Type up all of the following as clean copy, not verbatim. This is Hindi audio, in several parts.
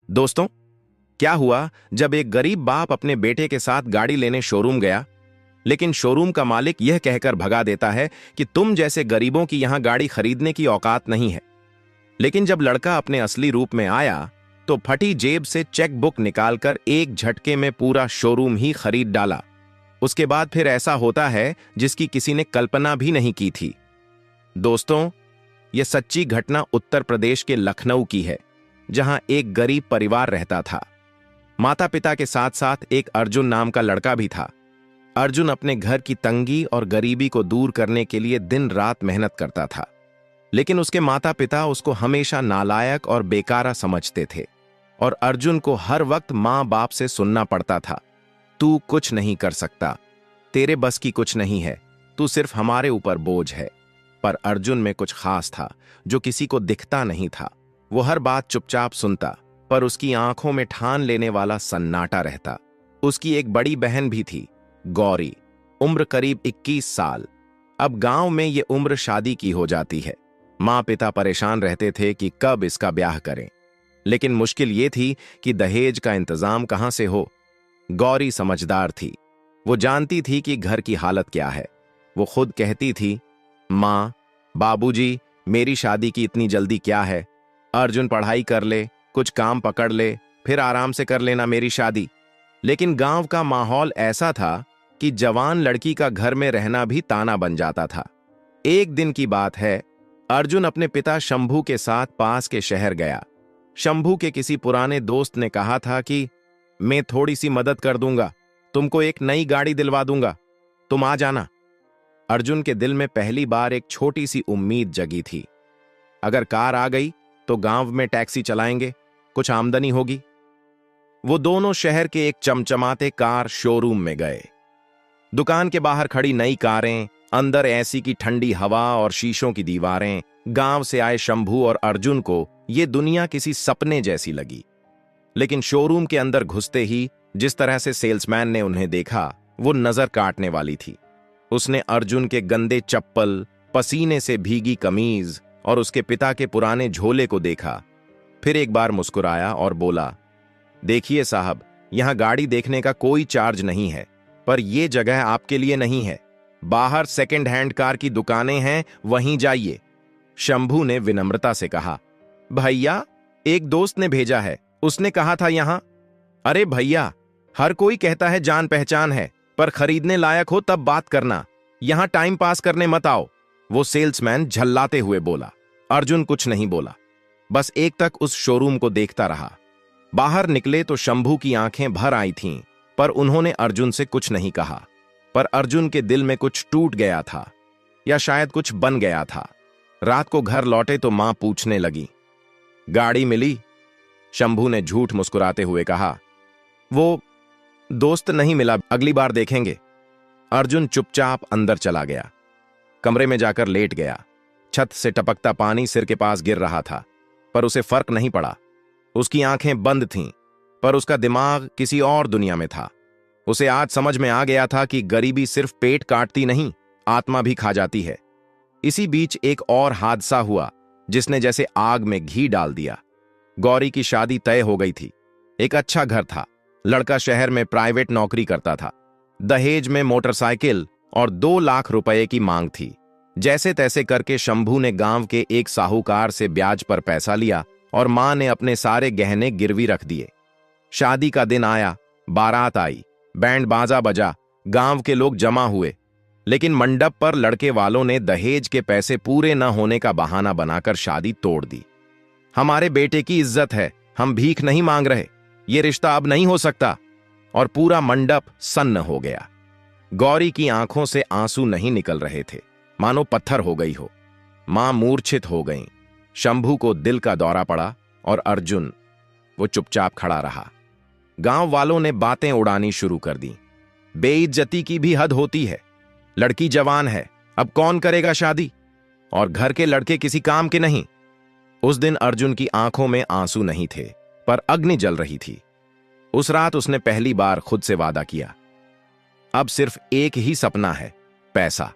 दोस्तों, क्या हुआ जब एक गरीब बाप अपने बेटे के साथ गाड़ी लेने शोरूम गया, लेकिन शोरूम का मालिक यह कहकर भगा देता है कि तुम जैसे गरीबों की यहां गाड़ी खरीदने की औकात नहीं है। लेकिन जब लड़का अपने असली रूप में आया तो फटी जेब से चेक बुक निकालकर एक झटके में पूरा शोरूम ही खरीद डाला। उसके बाद फिर ऐसा होता है जिसकी किसी ने कल्पना भी नहीं की थी। दोस्तों, यह सच्ची घटना उत्तर प्रदेश के लखनऊ की है, जहां एक गरीब परिवार रहता था। माता पिता के साथ साथ एक अर्जुन नाम का लड़का भी था। अर्जुन अपने घर की तंगी और गरीबी को दूर करने के लिए दिन रात मेहनत करता था, लेकिन उसके माता पिता उसको हमेशा नालायक और बेकारा समझते थे और अर्जुन को हर वक्त माँ बाप से सुनना पड़ता था, तू कुछ नहीं कर सकता, तेरे बस की कुछ नहीं है, तू सिर्फ हमारे ऊपर बोझ है। पर अर्जुन में कुछ खास था जो किसी को दिखता नहीं था। वो हर बात चुपचाप सुनता, पर उसकी आंखों में ठान लेने वाला सन्नाटा रहता। उसकी एक बड़ी बहन भी थी, गौरी, उम्र करीब 21 साल। अब गांव में ये उम्र शादी की हो जाती है। माँ पिता परेशान रहते थे कि कब इसका ब्याह करें, लेकिन मुश्किल ये थी कि दहेज का इंतजाम कहां से हो। गौरी समझदार थी, वो जानती थी कि घर की हालत क्या है। वो खुद कहती थी, माँ बाबूजी, मेरी शादी की इतनी जल्दी क्या है? अर्जुन पढ़ाई कर ले, कुछ काम पकड़ ले, फिर आराम से कर लेना मेरी शादी। लेकिन गांव का माहौल ऐसा था कि जवान लड़की का घर में रहना भी ताना बन जाता था। एक दिन की बात है, अर्जुन अपने पिता शंभू के साथ पास के शहर गया। शंभू के किसी पुराने दोस्त ने कहा था कि मैं थोड़ी सी मदद कर दूंगा, तुमको एक नई गाड़ी दिलवा दूंगा, तुम आ जाना। अर्जुन के दिल में पहली बार एक छोटी सी उम्मीद जगी थी। अगर कार आ गई तो गांव में टैक्सी चलाएंगे, कुछ आमदनी होगी। वो दोनों शहर के एक चमचमाते कार शोरूम में गए। दुकान के बाहर खड़ी नई कारें, अंदर एसी की ठंडी हवा और शीशों की दीवारें। गांव से आए शंभू और अर्जुन को ये दुनिया किसी सपने जैसी लगी। लेकिन शोरूम के अंदर घुसते ही जिस तरह से सेल्समैन ने उन्हें देखा, वो नजर काटने वाली थी। उसने अर्जुन के गंदे चप्पल, पसीने से भीगी कमीज और उसके पिता के पुराने झोले को देखा। फिर एक बार मुस्कुराया और बोला, देखिए साहब, यहां गाड़ी देखने का कोई चार्ज नहीं है, पर यह जगह आपके लिए नहीं है। बाहर सेकंड हैंड कार की दुकानें हैं, वहीं जाइए। शंभू ने विनम्रता से कहा, भैया, एक दोस्त ने भेजा है, उसने कहा था यहां। अरे भैया, हर कोई कहता है जान पहचान है, पर खरीदने लायक हो तब बात करना, यहां टाइम पास करने मत आओ। वो सेल्समैन झल्लाते हुए बोला। अर्जुन कुछ नहीं बोला, बस एक तक उस शोरूम को देखता रहा। बाहर निकले तो शंभू की आंखें भर आई थीं, पर उन्होंने अर्जुन से कुछ नहीं कहा। पर अर्जुन के दिल में कुछ टूट गया था, या शायद कुछ बन गया था। रात को घर लौटे तो मां पूछने लगी, गाड़ी मिली? शंभू ने झूठ मुस्कुराते हुए कहा, वो दोस्त नहीं मिला, अगली बार देखेंगे। अर्जुन चुपचाप अंदर चला गया। कमरे में जाकर लेट गया। छत से टपकता पानी सिर के पास गिर रहा था, पर उसे फर्क नहीं पड़ा। उसकी आंखें बंद थीं, पर उसका दिमाग किसी और दुनिया में था। उसे आज समझ में आ गया था कि गरीबी सिर्फ पेट काटती नहीं, आत्मा भी खा जाती है। इसी बीच एक और हादसा हुआ जिसने जैसे आग में घी डाल दिया। गौरी की शादी तय हो गई थी। एक अच्छा घर था, लड़का शहर में प्राइवेट नौकरी करता था। दहेज में मोटरसाइकिल और 2 लाख रुपए की मांग थी। जैसे तैसे करके शंभू ने गांव के एक साहूकार से ब्याज पर पैसा लिया और मां ने अपने सारे गहने गिरवी रख दिए। शादी का दिन आया, बारात आई, बैंड बाजा बजा, गांव के लोग जमा हुए। लेकिन मंडप पर लड़के वालों ने दहेज के पैसे पूरे न होने का बहाना बनाकर शादी तोड़ दी। हमारे बेटे की इज्जत है, हम भीख नहीं मांग रहे, ये रिश्ता अब नहीं हो सकता। और पूरा मंडप सन्न हो गया। गौरी की आंखों से आंसू नहीं निकल रहे थे, मानो पत्थर हो गई हो। मां मूर्छित हो गईं। शंभू को दिल का दौरा पड़ा और अर्जुन, वो चुपचाप खड़ा रहा। गांव वालों ने बातें उड़ानी शुरू कर दी। बेइज्जती की भी हद होती है, लड़की जवान है, अब कौन करेगा शादी, और घर के लड़के किसी काम के नहीं। उस दिन अर्जुन की आंखों में आंसू नहीं थे, पर अग्नि जल रही थी। उस रात उसने पहली बार खुद से वादा किया, अब सिर्फ एक ही सपना है, पैसा।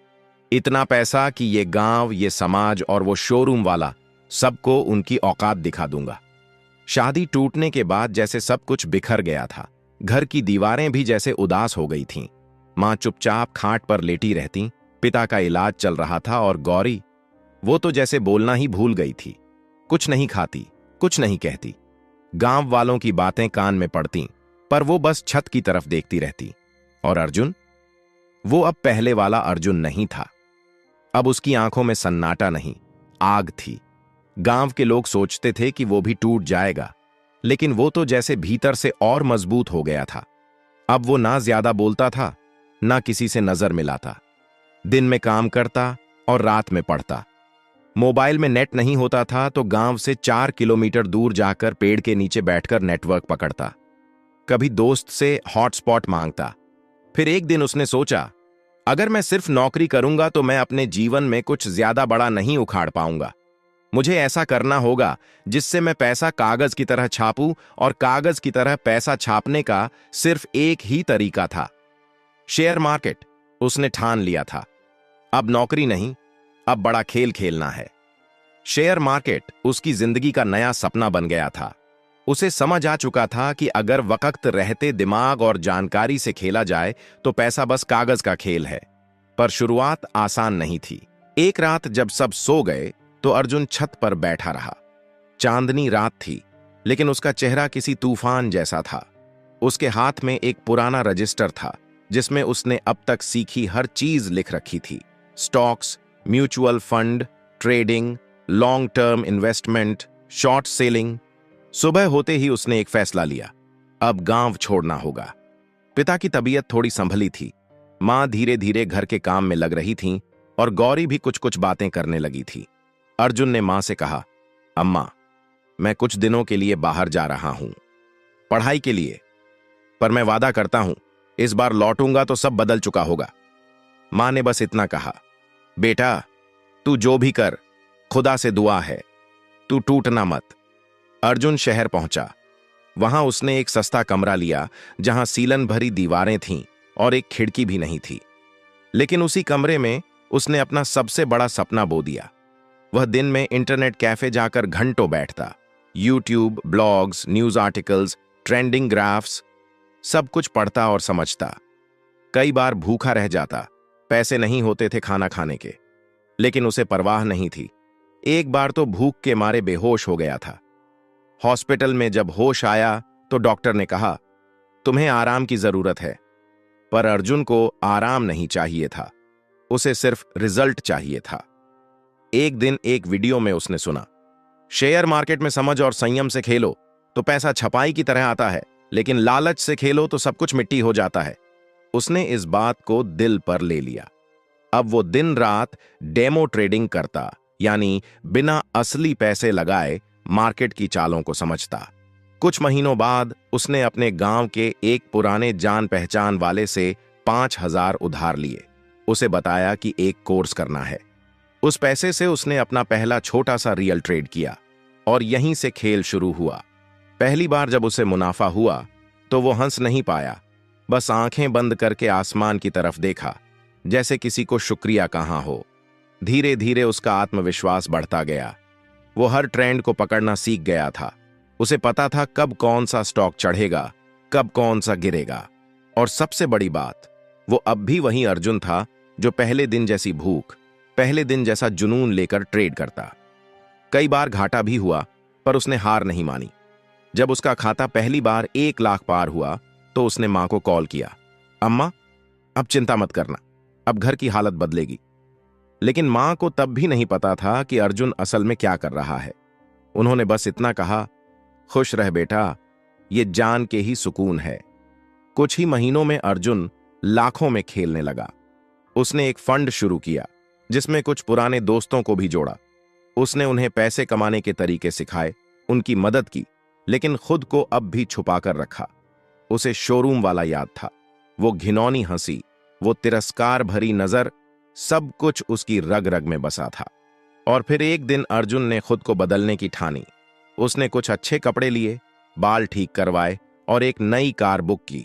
इतना पैसा कि ये गांव, ये समाज और वो शोरूम वाला, सबको उनकी औकात दिखा दूंगा। शादी टूटने के बाद जैसे सब कुछ बिखर गया था। घर की दीवारें भी जैसे उदास हो गई थीं। मां चुपचाप खाट पर लेटी रहती, पिता का इलाज चल रहा था और गौरी, वो तो जैसे बोलना ही भूल गई थी। कुछ नहीं खाती, कुछ नहीं कहती। गांव वालों की बातें कान में पड़ती, पर वो बस छत की तरफ देखती रहती। और अर्जुन, वो अब पहले वाला अर्जुन नहीं था। अब उसकी आंखों में सन्नाटा नहीं, आग थी। गांव के लोग सोचते थे कि वो भी टूट जाएगा, लेकिन वो तो जैसे भीतर से और मजबूत हो गया था। अब वो ना ज्यादा बोलता था, ना किसी से नजर मिलाता। दिन में काम करता और रात में पढ़ता। मोबाइल में नेट नहीं होता था तो गांव से 4 किलोमीटर दूर जाकर पेड़ के नीचे बैठकर नेटवर्क पकड़ता। कभी दोस्त से हॉटस्पॉट मांगता। फिर एक दिन उसने सोचा, अगर मैं सिर्फ नौकरी करूंगा तो मैं अपने जीवन में कुछ ज्यादा बड़ा नहीं उखाड़ पाऊंगा। मुझे ऐसा करना होगा जिससे मैं पैसा कागज की तरह छापूं, और कागज की तरह पैसा छापने का सिर्फ एक ही तरीका था, शेयर मार्केट। उसने ठान लिया था, अब नौकरी नहीं, अब बड़ा खेल खेलना है। शेयर मार्केट उसकी जिंदगी का नया सपना बन गया था। उसे समझ आ चुका था कि अगर वक्त रहते दिमाग और जानकारी से खेला जाए तो पैसा बस कागज का खेल है। पर शुरुआत आसान नहीं थी। एक रात जब सब सो गए तो अर्जुन छत पर बैठा रहा। चांदनी रात थी, लेकिन उसका चेहरा किसी तूफान जैसा था। उसके हाथ में एक पुराना रजिस्टर था जिसमें उसने अब तक सीखी हर चीज लिख रखी थी। Stocks, mutual fund, trading, long term investment, short selling. सुबह होते ही उसने एक फैसला लिया, अब गांव छोड़ना होगा। पिता की तबीयत थोड़ी संभली थी, मां धीरे धीरे घर के काम में लग रही थीं और गौरी भी कुछ कुछ बातें करने लगी थी। अर्जुन ने मां से कहा, अम्मा, मैं कुछ दिनों के लिए बाहर जा रहा हूं, पढ़ाई के लिए, पर मैं वादा करता हूं इस बार लौटूंगा तो सब बदल चुका होगा। मां ने बस इतना कहा, बेटा, तू जो भी कर, खुदा से दुआ है, तू टूटना मत। अर्जुन शहर पहुंचा। वहां उसने एक सस्ता कमरा लिया जहां सीलन भरी दीवारें थीं और एक खिड़की भी नहीं थी। लेकिन उसी कमरे में उसने अपना सबसे बड़ा सपना बो दिया। वह दिन में इंटरनेट कैफे जाकर घंटों बैठता। YouTube, blogs, news articles, trending graphs, सब कुछ पढ़ता और समझता। कई बार भूखा रह जाता, पैसे नहीं होते थे खाना खाने के, लेकिन उसे परवाह नहीं थी। एक बार तो भूख के मारे बेहोश हो गया था। हॉस्पिटल में जब होश आया तो डॉक्टर ने कहा, तुम्हें आराम की जरूरत है। पर अर्जुन को आराम नहीं चाहिए था, उसे सिर्फ रिजल्ट चाहिए था। एक दिन एक वीडियो में उसने सुना, शेयर मार्केट में समझ और संयम से खेलो तो पैसा छपाई की तरह आता है, लेकिन लालच से खेलो तो सब कुछ मिट्टी हो जाता है। उसने इस बात को दिल पर ले लिया। अब वो दिन रात डेमो ट्रेडिंग करता, यानी बिना असली पैसे लगाए मार्केट की चालों को समझता। कुछ महीनों बाद उसने अपने गांव के एक पुराने जान पहचान वाले से 5,000 उधार लिए। उसे बताया कि एक कोर्स करना है। उस पैसे से उसने अपना पहला छोटा सा रियल ट्रेड किया और यहीं से खेल शुरू हुआ। पहली बार जब उसे मुनाफा हुआ तो वो हंस नहीं पाया, बस आंखें बंद करके आसमान की तरफ देखा, जैसे किसी को शुक्रिया कहा हो। धीरे धीरे उसका आत्मविश्वास बढ़ता गया। वो हर ट्रेंड को पकड़ना सीख गया था। उसे पता था कब कौन सा स्टॉक चढ़ेगा, कब कौन सा गिरेगा। और सबसे बड़ी बात, वो अब भी वही अर्जुन था जो पहले दिन जैसी भूख, पहले दिन जैसा जुनून लेकर ट्रेड करता। कई बार घाटा भी हुआ, पर उसने हार नहीं मानी। जब उसका खाता पहली बार 1 लाख पार हुआ तो उसने मां को कॉल किया, अम्मा, अब चिंता मत करना, अब घर की हालत बदलेगी। लेकिन मां को तब भी नहीं पता था कि अर्जुन असल में क्या कर रहा है। उन्होंने बस इतना कहा, खुश रह बेटा, ये जान के ही सुकून है। कुछ ही महीनों में अर्जुन लाखों में खेलने लगा। उसने एक फंड शुरू किया जिसमें कुछ पुराने दोस्तों को भी जोड़ा। उसने उन्हें पैसे कमाने के तरीके सिखाए, उनकी मदद की, लेकिन खुद को अब भी छुपा कर रखा। उसे शोरूम वाला याद था, वो घिनौनी हंसी, वो तिरस्कार भरी नजर, सब कुछ उसकी रग रग में बसा था। और फिर एक दिन अर्जुन ने खुद को बदलने की ठानी। उसने कुछ अच्छे कपड़े लिए, बाल ठीक करवाए और एक नई कार बुक की,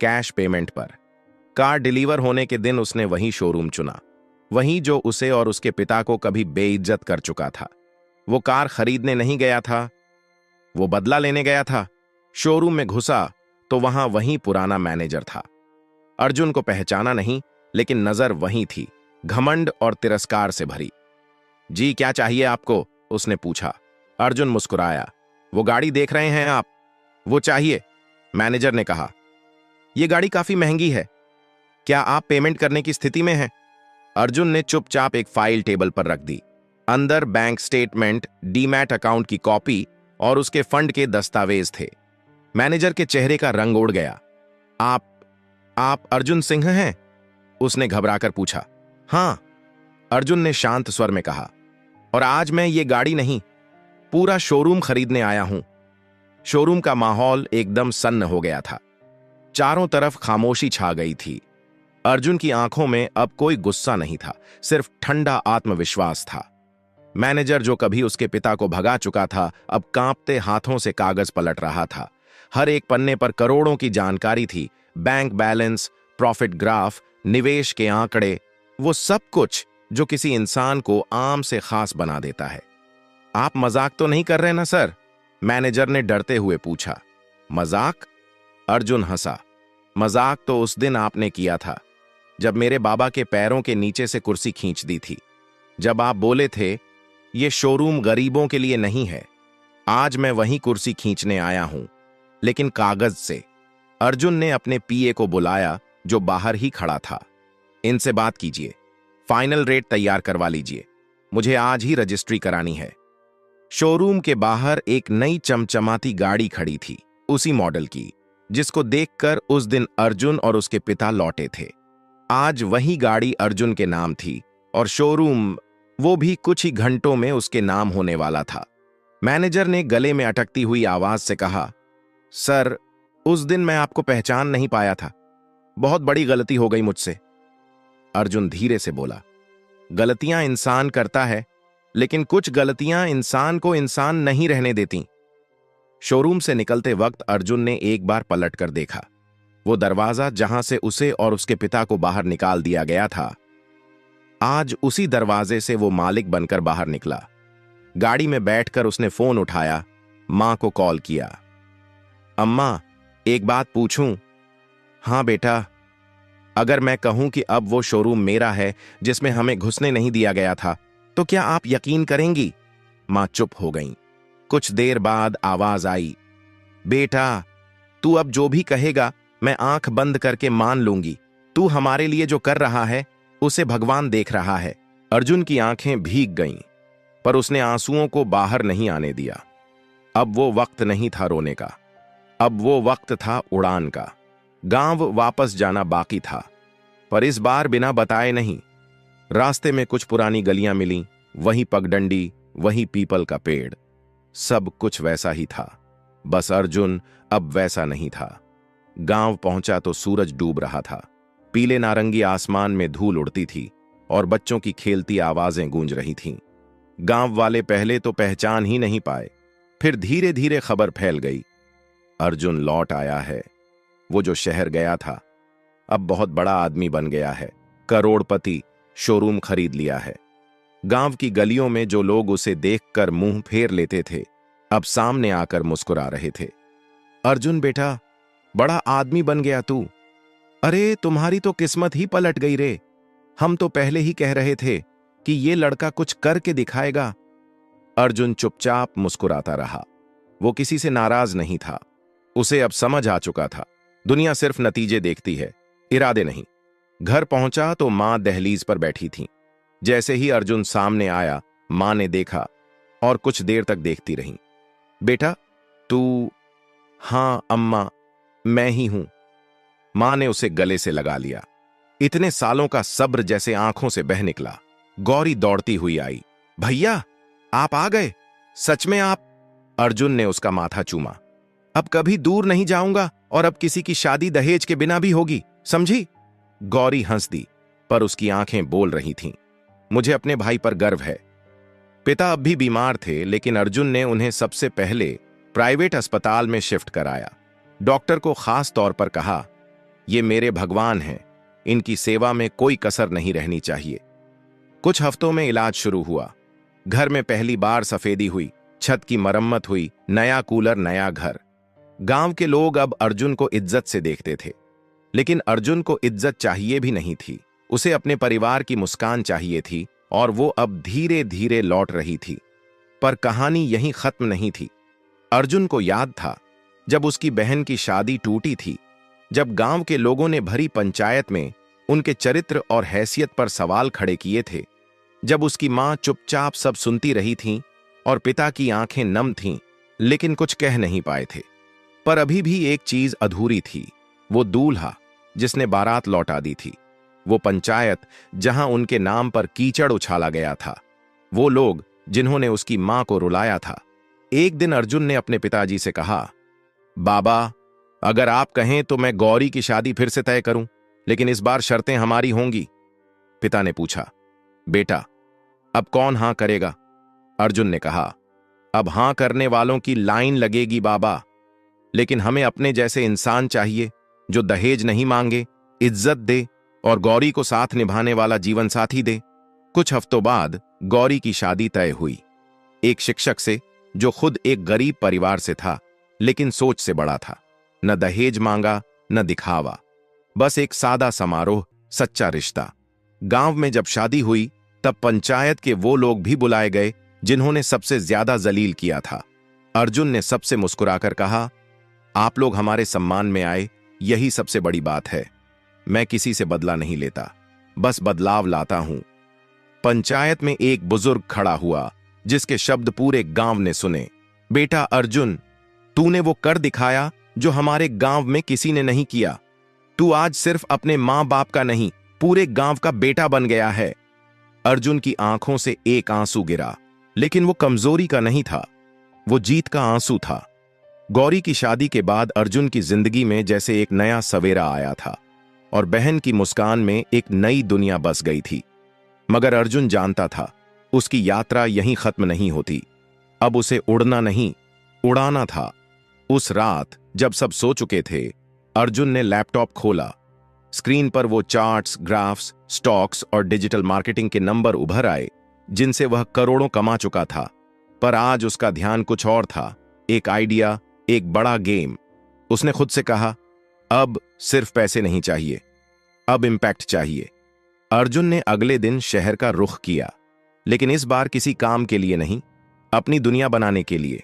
कैश पेमेंट पर। कार डिलीवर होने के दिन उसने वही शोरूम चुना, वही जो उसे और उसके पिता को कभी बेइज्जत कर चुका था। वो कार खरीदने नहीं गया था, वो बदला लेने गया था। शोरूम में घुसा तो वहां वही पुराना मैनेजर था। अर्जुन को पहचाना नहीं, लेकिन नजर वही थी, घमंड और तिरस्कार से भरी। जी क्या चाहिए आपको? उसने पूछा। अर्जुन मुस्कुराया। वो गाड़ी देख रहे हैं आप? वो चाहिए, मैनेजर ने कहा। यह गाड़ी काफी महंगी है, क्या आप पेमेंट करने की स्थिति में हैं? अर्जुन ने चुपचाप एक फाइल टेबल पर रख दी। अंदर बैंक स्टेटमेंट, डीमैट अकाउंट की कॉपी और उसके फंड के दस्तावेज थे। मैनेजर के चेहरे का रंग उड़ गया। आप अर्जुन सिंह हैं? उसने घबराकर पूछा। हां, अर्जुन ने शांत स्वर में कहा। और आज मैं ये गाड़ी नहीं, पूरा शोरूम खरीदने आया हूं। शोरूम का माहौल एकदम सन्न हो गया था। चारों तरफ खामोशी छा गई थी। अर्जुन की आंखों में अब कोई गुस्सा नहीं था, सिर्फ ठंडा आत्मविश्वास था। मैनेजर जो कभी उसके पिता को भगा चुका था, अब कांपते हाथों से कागज पलट रहा था। हर एक पन्ने पर करोड़ों की जानकारी थी, बैंक बैलेंस, प्रॉफिट ग्राफ, निवेश के आंकड़े, वो सब कुछ जो किसी इंसान को आम से खास बना देता है। आप मजाक तो नहीं कर रहे ना सर? मैनेजर ने डरते हुए पूछा। मजाक? अर्जुन हंसा। मजाक तो उस दिन आपने किया था, जब मेरे बाबा के पैरों के नीचे से कुर्सी खींच दी थी, जब आप बोले थे ये शोरूम गरीबों के लिए नहीं है। आज मैं वही कुर्सी खींचने आया हूं, लेकिन कागज से। अर्जुन ने अपने पीए को बुलाया, जो बाहर ही खड़ा था। इनसे बात कीजिए, फाइनल रेट तैयार करवा लीजिए, मुझे आज ही रजिस्ट्री करानी है। शोरूम के बाहर एक नई चमचमाती गाड़ी खड़ी थी, उसी मॉडल की, जिसको देखकर उस दिन अर्जुन और उसके पिता लौटे थे। आज वही गाड़ी अर्जुन के नाम थी और शोरूम, वो भी कुछ ही घंटों में उसके नाम होने वाला था। मैनेजर ने गले में अटकती हुई आवाज से कहा, सर, उस दिन मैं आपको पहचान नहीं पाया था, बहुत बड़ी गलती हो गई मुझसे। अर्जुन धीरे से बोला, गलतियां इंसान करता है, लेकिन कुछ गलतियां इंसान को इंसान नहीं रहने देती। शोरूम से निकलते वक्त अर्जुन ने एक बार पलट कर देखा। वो दरवाजा जहां से उसे और उसके पिता को बाहर निकाल दिया गया था, आज उसी दरवाजे से वो मालिक बनकर बाहर निकला। गाड़ी में बैठकर उसने फोन उठाया, मां को कॉल किया। अम्मा, एक बात पूछूं? हां बेटा। अगर मैं कहूं कि अब वो शोरूम मेरा है जिसमें हमें घुसने नहीं दिया गया था, तो क्या आप यकीन करेंगी? मां चुप हो गईं। कुछ देर बाद आवाज आई, बेटा, तू अब जो भी कहेगा मैं आंख बंद करके मान लूंगी। तू हमारे लिए जो कर रहा है उसे भगवान देख रहा है। अर्जुन की आंखें भीग गईं, पर उसने आंसुओं को बाहर नहीं आने दिया। अब वो वक्त नहीं था रोने का, अब वो वक्त था उड़ान का। गांव वापस जाना बाकी था, पर इस बार बिना बताए नहीं। रास्ते में कुछ पुरानी गलियां मिलीं, वही पगडंडी, वही पीपल का पेड़, सब कुछ वैसा ही था, बस अर्जुन अब वैसा नहीं था। गांव पहुंचा तो सूरज डूब रहा था। पीले नारंगी आसमान में धूल उड़ती थी और बच्चों की खेलती आवाजें गूंज रही थीं। गांव वाले पहले तो पहचान ही नहीं पाए, फिर धीरे धीरे खबर फैल गई, अर्जुन लौट आया है। वो जो शहर गया था, अब बहुत बड़ा आदमी बन गया है, करोड़पति, शोरूम खरीद लिया है। गांव की गलियों में जो लोग उसे देखकर मुंह फेर लेते थे, अब सामने आकर मुस्कुरा रहे थे। अर्जुन बेटा, बड़ा आदमी बन गया तू। अरे तुम्हारी तो किस्मत ही पलट गई रे। हम तो पहले ही कह रहे थे कि ये लड़का कुछ करके दिखाएगा। अर्जुन चुपचाप मुस्कुराता रहा। वो किसी से नाराज नहीं था। उसे अब समझ आ चुका था, दुनिया सिर्फ नतीजे देखती है, इरादे नहीं। घर पहुंचा तो मां दहलीज पर बैठी थी। जैसे ही अर्जुन सामने आया, मां ने देखा और कुछ देर तक देखती रही। बेटा, तू? हां अम्मा, मैं ही हूं। मां ने उसे गले से लगा लिया। इतने सालों का सब्र जैसे आंखों से बह निकला। गौरी दौड़ती हुई आई। भैया, आप आ गए? सच में आप? अर्जुन ने उसका माथा चूमा। अब कभी दूर नहीं जाऊंगा और अब किसी की शादी दहेज के बिना भी होगी, समझी? गौरी हंस दी, पर उसकी आंखें बोल रही थीं, मुझे अपने भाई पर गर्व है। पिता अब भी बीमार थे, लेकिन अर्जुन ने उन्हें सबसे पहले प्राइवेट अस्पताल में शिफ्ट कराया। डॉक्टर को खास तौर पर कहा, ये मेरे भगवान हैं, इनकी सेवा में कोई कसर नहीं रहनी चाहिए। कुछ हफ्तों में इलाज शुरू हुआ। घर में पहली बार सफेदी हुई, छत की मरम्मत हुई, नया कूलर, नया घर। गांव के लोग अब अर्जुन को इज्जत से देखते थे। लेकिन अर्जुन को इज्जत चाहिए भी नहीं थी, उसे अपने परिवार की मुस्कान चाहिए थी, और वो अब धीरे धीरे लौट रही थी। पर कहानी यहीं खत्म नहीं थी। अर्जुन को याद था जब उसकी बहन की शादी टूटी थी, जब गांव के लोगों ने भरी पंचायत में उनके चरित्र और हैसियत पर सवाल खड़े किए थे, जब उसकी मां चुपचाप सब सुनती रही थीं और पिता की आंखें नम थीं, लेकिन कुछ कह नहीं पाए थे। पर अभी भी एक चीज अधूरी थी, वो दूल्हा जिसने बारात लौटा दी थी, वो पंचायत जहां उनके नाम पर कीचड़ उछाला गया था, वो लोग जिन्होंने उसकी मां को रुलाया था। एक दिन अर्जुन ने अपने पिताजी से कहा, बाबा, अगर आप कहें तो मैं गौरी की शादी फिर से तय करूं, लेकिन इस बार शर्तें हमारी होंगी। पिता ने पूछा, बेटा, अब कौन हां करेगा? अर्जुन ने कहा, अब हां करने वालों की लाइन लगेगी बाबा, लेकिन हमें अपने जैसे इंसान चाहिए जो दहेज नहीं मांगे, इज्जत दे और गौरी को साथ निभाने वाला जीवन साथी दे। कुछ हफ्तों बाद गौरी की शादी तय हुई, एक शिक्षक से जो खुद एक गरीब परिवार से था, लेकिन सोच से बड़ा था। न दहेज मांगा, न दिखावा, बस एक सादा समारोह, सच्चा रिश्ता। गांव में जब शादी हुई तब पंचायत के वो लोग भी बुलाए गए जिन्होंने सबसे ज्यादा जलील किया था। अर्जुन ने सबसे मुस्कुराकर कहा, आप लोग हमारे सम्मान में आए, यही सबसे बड़ी बात है। मैं किसी से बदला नहीं लेता, बस बदलाव लाता हूं। पंचायत में एक बुजुर्ग खड़ा हुआ जिसके शब्द पूरे गांव ने सुने। बेटा अर्जुन, तूने वो कर दिखाया जो हमारे गांव में किसी ने नहीं किया। तू आज सिर्फ अपने मां बाप का नहीं, पूरे गांव का बेटा बन गया है। अर्जुन की आंखों से एक आंसू गिरा, लेकिन वो कमजोरी का नहीं था, वो जीत का आंसू था। गौरी की शादी के बाद अर्जुन की जिंदगी में जैसे एक नया सवेरा आया था और बहन की मुस्कान में एक नई दुनिया बस गई थी। मगर अर्जुन जानता था उसकी यात्रा यहीं खत्म नहीं होती। अब उसे उड़ना नहीं, उड़ाना था। उस रात जब सब सो चुके थे, अर्जुन ने लैपटॉप खोला। स्क्रीन पर वो चार्ट्स, ग्राफ्स, स्टॉक्स और डिजिटल मार्केटिंग के नंबर उभर आए जिनसे वह करोड़ों कमा चुका था। पर आज उसका ध्यान कुछ और था, एक आइडिया, एक बड़ा गेम। उसने खुद से कहा, अब सिर्फ पैसे नहीं चाहिए, अब इंपैक्ट चाहिए। अर्जुन ने अगले दिन शहर का रुख किया, लेकिन इस बार किसी काम के लिए नहीं, अपनी दुनिया बनाने के लिए।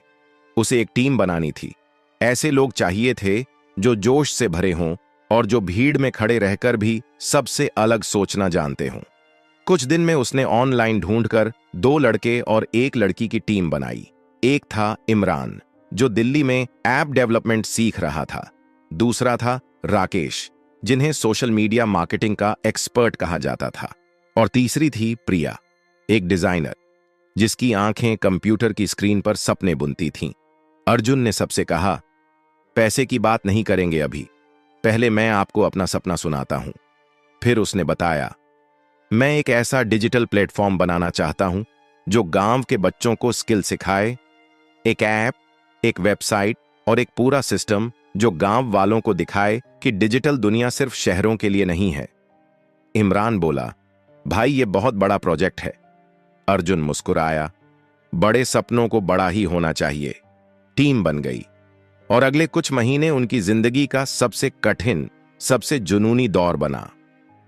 उसे एक टीम बनानी थी। ऐसे लोग चाहिए थे जो जोश से भरे हों और जो भीड़ में खड़े रहकर भी सबसे अलग सोचना जानते हों। कुछ दिन में उसने ऑनलाइन ढूंढकर 2 लड़के और 1 लड़की की टीम बनाई। एक था इमरान, जो दिल्ली में ऐप डेवलपमेंट सीख रहा था। दूसरा था राकेश, जिन्हें सोशल मीडिया मार्केटिंग का एक्सपर्ट कहा जाता था। और तीसरी थी प्रिया, एक डिजाइनर जिसकी आंखें कंप्यूटर की स्क्रीन पर सपने बुनती थीं। अर्जुन ने सबसे कहा, पैसे की बात नहीं करेंगे अभी, पहले मैं आपको अपना सपना सुनाता हूं। फिर उसने बताया, मैं एक ऐसा डिजिटल प्लेटफॉर्म बनाना चाहता हूं जो गांव के बच्चों को स्किल सिखाए। एक ऐप, एक वेबसाइट और एक पूरा सिस्टम जो गांव वालों को दिखाए कि डिजिटल दुनिया सिर्फ शहरों के लिए नहीं है। इमरान बोला, भाई ये बहुत बड़ा प्रोजेक्ट है। अर्जुन मुस्कुराया, बड़े सपनों को बड़ा ही होना चाहिए। टीम बन गई और अगले कुछ महीने उनकी जिंदगी का सबसे कठिन, सबसे जुनूनी दौर बना।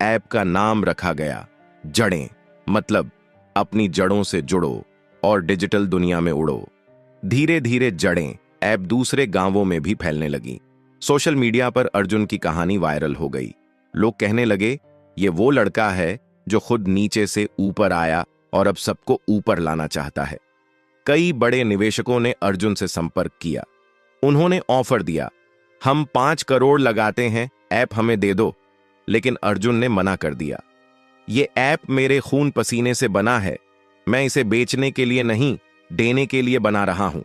ऐप का नाम रखा गया जड़ें, मतलब अपनी जड़ों से जुड़ो और डिजिटल दुनिया में उड़ो। धीरे धीरे जड़ें ऐप दूसरे गांवों में भी फैलने लगी। सोशल मीडिया पर अर्जुन की कहानी वायरल हो गई। लोग कहने लगे, ये वो लड़का है जो खुद नीचे से ऊपर आया और अब सबको ऊपर लाना चाहता है। कई बड़े निवेशकों ने अर्जुन से संपर्क किया। उन्होंने ऑफर दिया, हम 5 करोड़ लगाते हैं, ऐप हमें दे दो। लेकिन अर्जुन ने मना कर दिया, ये ऐप मेरे खून पसीने से बना है, मैं इसे बेचने के लिए नहीं, देने के लिए बना रहा हूं।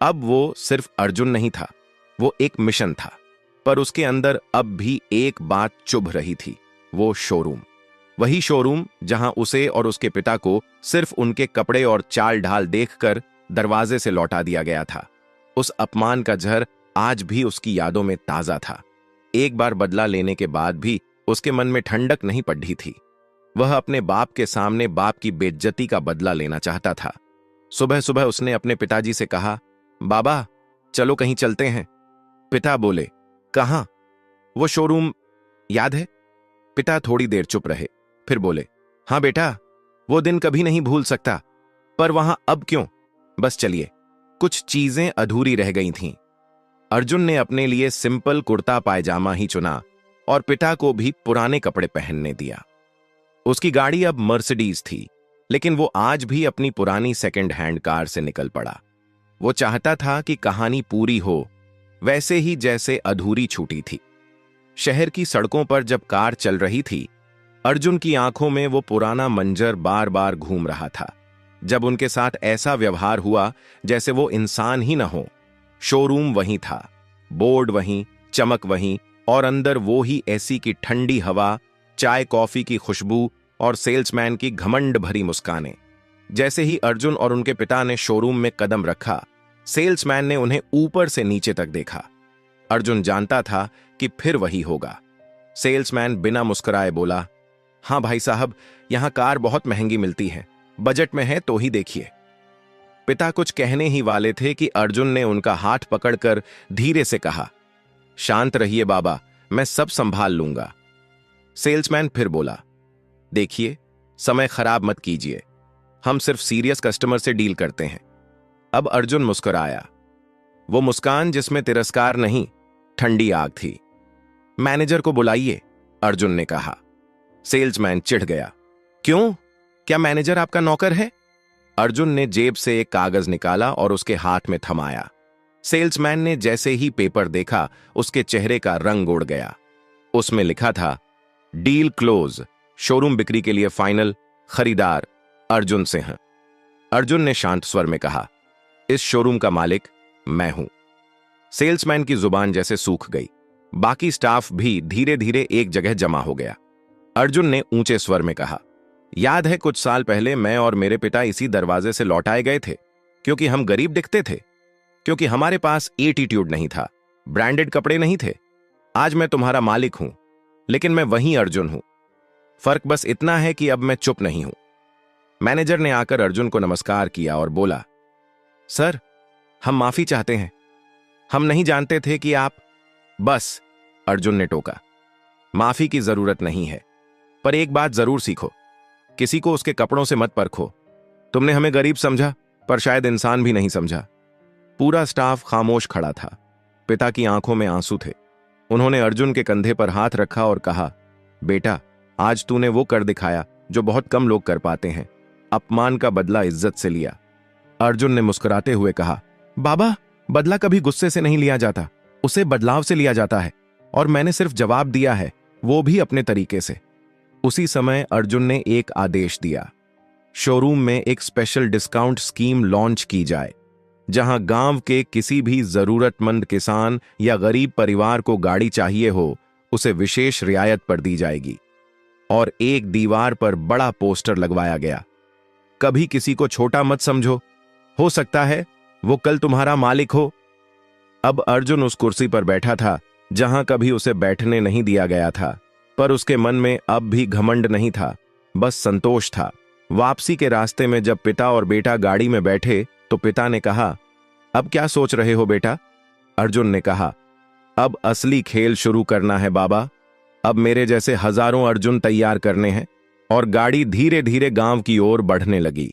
अब वो सिर्फ अर्जुन नहीं था, वो एक मिशन था। पर उसके अंदर अब भी एक बात चुभ रही थी, वो शोरूम। वही शोरूम जहां उसे और उसके पिता को सिर्फ उनके कपड़े और चाल ढाल देखकर दरवाजे से लौटा दिया गया था। उस अपमान का जहर आज भी उसकी यादों में ताजा था। एक बार बदला लेने के बाद भी उसके मन में ठंडक नहीं पड़ी थी। वह अपने बाप के सामने बाप की बेइज्जती का बदला लेना चाहता था। सुबह सुबह उसने अपने पिताजी से कहा, बाबा चलो कहीं चलते हैं। पिता बोले, कहाँ? वो शोरूम याद है? पिता थोड़ी देर चुप रहे, फिर बोले, हाँ बेटा, वो दिन कभी नहीं भूल सकता। पर वहां अब क्यों? बस चलिए, कुछ चीजें अधूरी रह गई थीं। अर्जुन ने अपने लिए सिंपल कुर्ता पायजामा ही चुना और पिता को भी पुराने कपड़े पहनने दिया। उसकी गाड़ी अब मर्सिडीज थी, लेकिन वो आज भी अपनी पुरानी सेकंड हैंड कार से निकल पड़ा। वो चाहता था कि कहानी पूरी हो, वैसे ही जैसे अधूरी छूटी थी। शहर की सड़कों पर जब कार चल रही थी, अर्जुन की आंखों में वो पुराना मंजर बार बार घूम रहा था, जब उनके साथ ऐसा व्यवहार हुआ जैसे वो इंसान ही न हो। शोरूम वहीं था, बोर्ड वहीं, चमक वहीं, और अंदर वो ही एसी की ठंडी हवा, चाय कॉफी की खुशबू और सेल्समैन की घमंड भरी मुस्कानें। जैसे ही अर्जुन और उनके पिता ने शोरूम में कदम रखा, सेल्समैन ने उन्हें ऊपर से नीचे तक देखा। अर्जुन जानता था कि फिर वही होगा। सेल्समैन बिना मुस्कुराए बोला, हाँ भाई साहब, यहां कार बहुत महंगी मिलती है, बजट में है तो ही देखिए। पिता कुछ कहने ही वाले थे कि अर्जुन ने उनका हाथ पकड़कर धीरे से कहा, शांत रहिए बाबा, मैं सब संभाल लूंगा। सेल्समैन फिर बोला, देखिए, समय खराब मत कीजिए, हम सिर्फ सीरियस कस्टमर से डील करते हैं। अब अर्जुन मुस्कुराया, वो मुस्कान जिसमें तिरस्कार नहीं, ठंडी आग थी। मैनेजर को बुलाइए, अर्जुन ने कहा। सेल्समैन चिढ़ गया, क्यों? क्या मैनेजर आपका नौकर है? अर्जुन ने जेब से एक कागज निकाला और उसके हाथ में थमाया। सेल्समैन ने जैसे ही पेपर देखा, उसके चेहरे का रंग उड़ गया। उसमें लिखा था, डील क्लोज, शोरूम बिक्री के लिए फाइनल, खरीदार अर्जुन सिंह। अर्जुन ने शांत स्वर में कहा, इस शोरूम का मालिक मैं हूं। सेल्समैन की जुबान जैसे सूख गई। बाकी स्टाफ भी धीरे धीरे एक जगह जमा हो गया। अर्जुन ने ऊंचे स्वर में कहा, याद है कुछ साल पहले मैं और मेरे पिता इसी दरवाजे से लौट आए गए थे, क्योंकि हम गरीब दिखते थे, क्योंकि हमारे पास एटीट्यूड नहीं था, ब्रांडेड कपड़े नहीं थे। आज मैं तुम्हारा मालिक हूं, लेकिन मैं वही अर्जुन हूं। फर्क बस इतना है कि अब मैं चुप नहीं हूं। मैनेजर ने आकर अर्जुन को नमस्कार किया और बोला, सर, हम माफी चाहते हैं, हम नहीं जानते थे कि आप। बस, अर्जुन ने टोका, माफी की जरूरत नहीं है, पर एक बात जरूर सीखो, किसी को उसके कपड़ों से मत परखो। तुमने हमें गरीब समझा, पर शायद इंसान भी नहीं समझा। पूरा स्टाफ खामोश खड़ा था। पिता की आंखों में आंसू थे। उन्होंने अर्जुन के कंधे पर हाथ रखा और कहा, बेटा, आज तूने वो कर दिखाया जो बहुत कम लोग कर पाते हैं, अपमान का बदला इज्जत से लिया। अर्जुन ने मुस्कुराते हुए कहा, बाबा, बदला कभी गुस्से से नहीं लिया जाता, उसे बदलाव से लिया जाता है, और मैंने सिर्फ जवाब दिया है, वो भी अपने तरीके से। उसी समय अर्जुन ने एक आदेश दिया, शोरूम में एक स्पेशल डिस्काउंट स्कीम लॉन्च की जाए, जहां गांव के किसी भी जरूरतमंद किसान या गरीब परिवार को गाड़ी चाहिए हो, उसे विशेष रियायत पर दी जाएगी। और एक दीवार पर बड़ा पोस्टर लगवाया गया, कभी किसी को छोटा मत समझो, हो सकता है वो कल तुम्हारा मालिक हो। अब अर्जुन उस कुर्सी पर बैठा था जहां कभी उसे बैठने नहीं दिया गया था, पर उसके मन में अब भी घमंड नहीं था, बस संतोष था। वापसी के रास्ते में जब पिता और बेटा गाड़ी में बैठे तो पिता ने कहा, अब क्या सोच रहे हो बेटा? अर्जुन ने कहा, अब असली खेल शुरू करना है बाबा, अब मेरे जैसे हजारों अर्जुन तैयार करने हैं। और गाड़ी धीरे धीरे गांव की ओर बढ़ने लगी।